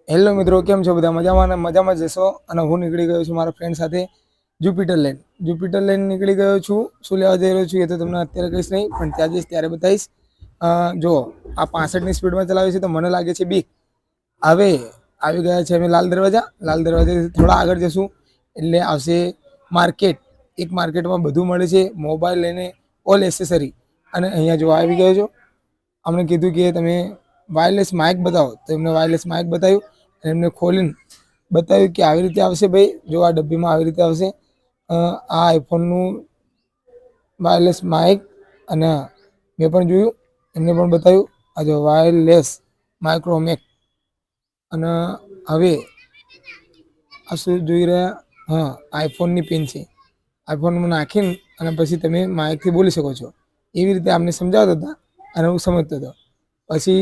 Hello મિત્રો, કેમ છો બધા? મજામાં ને મજામાં જશો. અને હું નીકળી ગયો છું મારા ફ્રેન્ડ સાથે જુપિટર લેન્ડ નીકળી ગયો છું. શું લેવા જઈ રહ્યો છું એ તો તમને અત્યારે કહીશ નહીં, પણ ત્યાં જઈશ ત્યારે બતાવીશ. જો આ 65ની સ્પીડમાં ચલાવે છે તો મને લાગે છે બીક. હવે આવી ગયા છે અમે લાલ દરવાજાથી થોડા આગળ જશું એટલે આવશે માર્કેટ. એક માર્કેટમાં બધું મળે છે, મોબાઈલ લઈને ઓલ એસેસરી. અને અહીંયા જો આવી ગયો છો, અમને કીધું કે તમે વાયરલેસ માઇક બતાવો, તો એમને વાયરલેસ માઇક બતાવ્યું અને એમને ખોલીને બતાવ્યું કે આવી રીતે આવશે ભાઈ, જો આ ડબ્બીમાં આવી રીતે આવશે. આ આઈફોનનું વાયરલેસ માઇક. અને મેં પણ જોયું, એમને પણ બતાવ્યું. આ જો વાયરલેસ માઇક્રોમેક. અને હવે આ શું જોઈ રહ્યા? હા, આઈફોનની પિન છે. આઈફોનમાં નાખીને અને પછી તમે માઇકથી બોલી શકો છો. એવી રીતે અમને સમજાવતા હતા અને હું સમજતો હતો. પછી